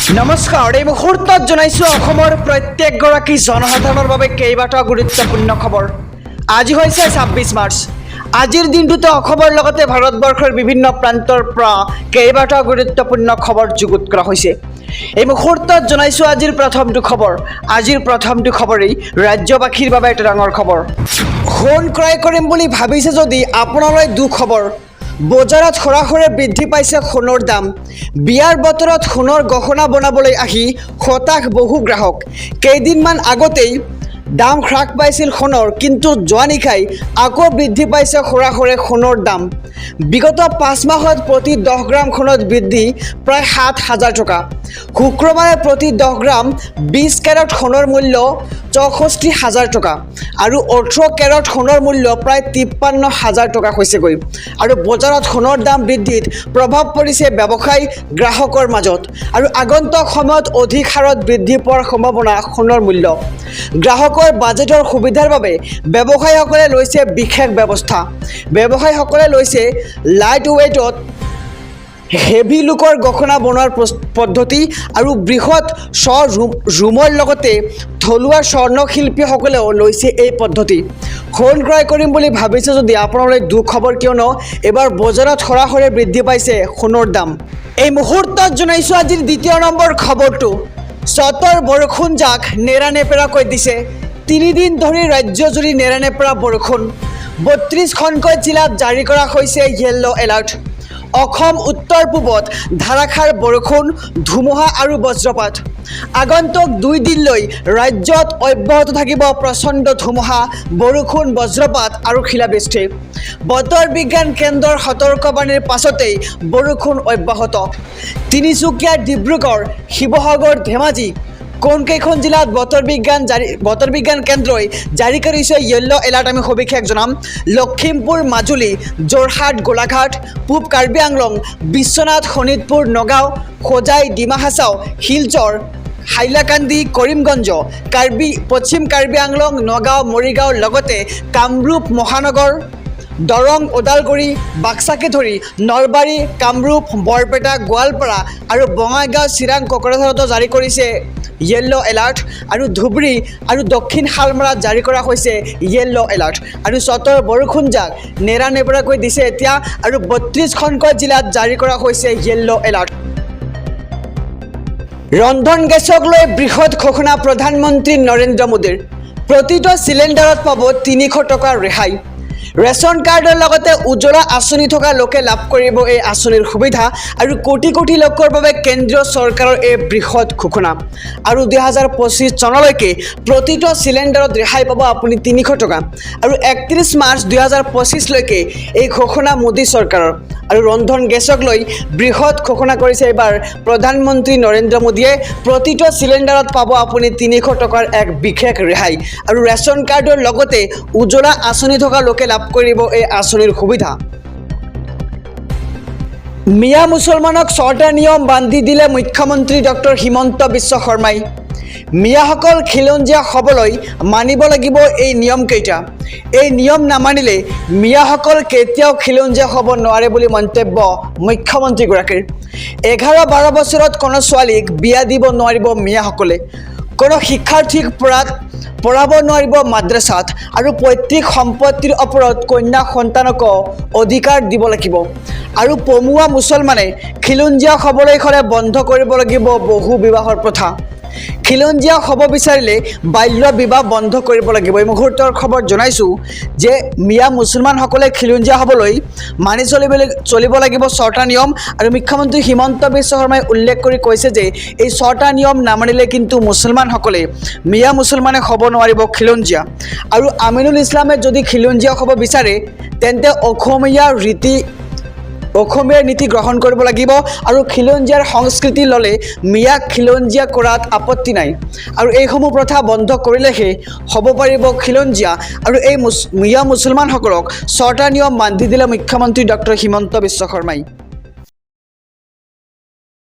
নমস্কাৰ এই মুহূৰ্তত জনাইছো অসমৰ প্ৰত্যেকগৰাকী জনসাধাৰণৰ বাবে কেইবাটাও গুৰুত্বপূৰ্ণ খবৰ। আজি হৈছে 26 মাৰ্চ। আজিৰ দিনটোতে অসমৰ লগতে ভাৰতবৰ্ষৰ বিভিন্ন প্ৰান্তৰ পৰা কেইবাটাও গুৰুত্বপূৰ্ণ খবৰ যুগুত কৰা হৈছে। এই মুহূৰ্তত জনাইছো আজিৰ প্ৰথমটো খবৰেই ৰাজ্যবাসীৰ বাবে এটা ডাঙৰ খবৰ। সোণ ক্ৰয় কৰিম বুলি ভাবিছে যদি আপোনালৈ দুখবৰ। বজাৰত সৰাসৰি বৃদ্ধি পাইছে সোণৰ দাম। বিয়াৰ বতৰত সোণৰ গহনা বনাবলৈ আহি হতাশ বহু গ্ৰাহক। কেইদিনমান আগতেই দাম হ্ৰাস পাইছিল সোণৰ, কিন্তু যোৱা নিশাই আকৌ বৃদ্ধি পাইছে সৰাসৰি সোণৰ দাম। বিগত 5 মাহত প্ৰতি 10 গ্ৰাম সোণত বৃদ্ধি প্ৰায় 7,000 টকা। শুক্ৰবাৰে প্ৰতি 10 গ্ৰাম 20 কেৰেট সোণৰ মূল্য 64,000 টকা আৰু 18 কেৰেট সোণৰ মূল্য প্ৰায় 53,000 টকা হৈছেগৈ। আৰু বজাৰত সোণৰ দাম বৃদ্ধিত প্ৰভাৱ পৰিছে ব্যৱসায়ী গ্ৰাহকৰ মাজত আৰু আগন্তুক সময়ত অধিক হাৰত বৃদ্ধি পোৱাৰ সম্ভাৱনা সোণৰ মূল্য। গ্ৰাহকৰ বাজেটৰ সুবিধাৰ বাবে ব্যৱসায়ীসকলে লৈছে বিশেষ ব্যৱস্থা। ব্যৱসায়ীসকলে লৈছে লাইট ৱেইটত হেভি লুকৰ গহনা বনোৱাৰ পদ্ধতি আৰু বৃহৎ ৰুমৰ লগতে থলুৱা স্বৰ্ণশিল্পীসকলেও লৈছে এই পদ্ধতি। সোণ ক্ৰয় কৰিম বুলি ভাবিছে যদি আপোনালৈ দুখবৰ, কিয়নো এবাৰ বজাৰত সৰাসৰি বৃদ্ধি পাইছে সোণৰ দাম। এই মুহূৰ্তত জনাইছোঁ আজিৰ 2 নম্বৰ খবৰটো। চতৰ বৰষুণ জাক নেৰানেপেৰাকৈ দিছে। 3 দিন ধৰি ৰাজ্যজুৰি নেৰানেপেৰা বৰষুণ। 32খনকৈ জিলাত জাৰি কৰা হৈছে য়েল্লো এলাৰ্ট। অসম উত্তৰ পূবত ধাৰাসাৰ বৰষুণ, ধুমুহা আৰু বজ্ৰপাত। আগন্তুক 2 দিনলৈ ৰাজ্যত অব্যাহত থাকিব প্ৰচণ্ড ধুমুহা, বৰষুণ, বজ্ৰপাত আৰু শিলাবৃষ্টি। বতৰ বিজ্ঞান কেন্দ্ৰৰ সতৰ্কবাণীৰ পাছতেই বৰষুণ অব্যাহত। তিনিচুকীয়া, ডিব্ৰুগড়, শিৱসাগৰ, ধেমাজি কোনকেইখন জিলাত বতৰ বিজ্ঞান কেন্দ্ৰই জাৰি কৰিছে য়েল্লো এলাৰ্ট আমি সবিশেষ জনাম। লখিমপুৰ, মাজুলী, যোৰহাট, গোলাঘাট, পূব কাৰ্বি আংলং, বিশ্বনাথ, শোণিতপুৰ, নগাঁও, হোজাই, ডিমা হাছাও, শিলচৰ, হাইলাকান্দি, কৰিমগঞ্জ, পশ্চিম কাৰ্বি আংলং, নগাঁও, মৰিগাঁও, লগতে কামৰূপ মহানগৰ, দৰং, ওদালগুৰি, বাক্সাকে ধৰি নলবাৰী, কামৰূপ, বৰপেটা, গোৱালপাৰা আৰু বঙাইগাঁও, চিৰাং, কোকৰাঝাৰতো জাৰি কৰিছে য়েল্লো এলাৰ্ট আৰু ধুবুৰী আৰু দক্ষিণ শালমৰাত জাৰি কৰা হৈছে য়েল্লো এলাৰ্ট। আৰু চতৰ বৰষুণ জাক নেৰানেপেৰাকৈ দিছে এতিয়া আৰু 32খনকৈ জিলাত জাৰি কৰা হৈছে য়েল্লো এলাৰ্ট। ৰন্ধন গেছক লৈ বৃহৎ ঘোষণা প্ৰধানমন্ত্ৰী নৰেন্দ্ৰ মোদীৰ। প্ৰতিটো চিলিণ্ডাৰত পাব 300 টকাৰ ৰেহাই। ৰেচন কাৰ্ডৰ লগতে উজ্জ্বলা আঁচনি থকা লোকে লাভ কৰিব এই আঁচনিৰ সুবিধা আৰু কোটি কোটি লোকৰ বাবে কেন্দ্ৰীয় চৰকাৰৰ এই বৃহৎ ঘোষণা। আৰু 2025 চনলৈকে প্ৰতিটো চিলিণ্ডাৰত ৰেহাই পাব আপুনি 300 টকা আৰু 31 মাৰ্চ 2025লৈকে এই ঘোষণা মোদী চৰকাৰৰ। আৰু ৰন্ধন গেছক লৈ বৃহৎ ঘোষণা কৰিছে এইবাৰ প্ৰধানমন্ত্ৰী নৰেন্দ্ৰ মোদীয়ে। প্ৰতিটো চিলিণ্ডাৰত পাব আপুনি 300 টকাৰ এক বিশেষ ৰেহাই আৰু ৰেচন কাৰ্ডৰ লগতে উজ্জ্বলা আঁচনি থকা লোকে লাভ কৰিব এই আঁচনিৰ সুবিধা। মিয়া মুছলমানক 6টা নিয়ম বান্ধি দিলে মুখ্যমন্ত্ৰী ডক্টৰ হিমন্ত বিশ্ব শৰ্মাই। মিয়াসকল খিলঞ্জীয়া হ'বলৈ মানিব লাগিব এই নিয়মকেইটা। এই নিয়ম নামানিলে মিয়াসকল কেতিয়াও খিলঞ্জীয়া হ'ব নোৱাৰে বুলি মন্তব্য মুখ্যমন্ত্ৰীগৰাকীৰ। 11-12 বছৰত কোনো ছোৱালীক বিয়া দিব নোৱাৰিব মিয়াসকলে। কোনো শিক্ষাৰ্থীক পঢ়াব নোৱাৰিব মাদ্ৰাছাত আৰু পৈতৃক সম্পত্তিৰ ওপৰত কন্যা সন্তানকো অধিকাৰ দিব লাগিব। আৰু পমুৱা মুছলমানে খিলঞ্জীয়া হ'বলৈ হ'লে বন্ধ কৰিব লাগিব বহু বিবাহৰ প্ৰথা। খিলঞ্জীয়া হ'ব বিচাৰিলে বাল্য বিবাহ বন্ধ কৰিব লাগিব। এই মুহূৰ্তৰ খবৰ জনাইছোঁ যে মিয়া মুছলমানসকলে খিলঞ্জীয়া হ'বলৈ মানি চলিব লাগিব 6টা নিয়ম। আৰু মুখ্যমন্ত্ৰী হিমন্ত বিশ্ব শৰ্মাই উল্লেখ কৰি কৈছে যে এই 6টা নিয়ম নামানিলে কিন্তু মুছলমানসকলে মিয়া মুছলমানে হ'ব নোৱাৰিব খিলঞ্জীয়া। আৰু আমিনুল ইছলামে যদি খিলঞ্জীয়া হ'ব বিচাৰে তেন্তে অসমীয়াৰ নীতি গ্ৰহণ কৰিব লাগিব আৰু খিলঞ্জীয়াৰ সংস্কৃতি ল'লে মিয়াক খিলঞ্জীয়া কৰাত আপত্তি নাই। আৰু এইসমূহ প্ৰথা বন্ধ কৰিলেহে হ'ব পাৰিব খিলঞ্জীয়া। আৰু এই মিয়া মুছলমানসকলক 6টা নিয়ম বান্ধি দিলে মুখ্যমন্ত্ৰী ডক্টৰ হিমন্ত বিশ্ব শৰ্মাই।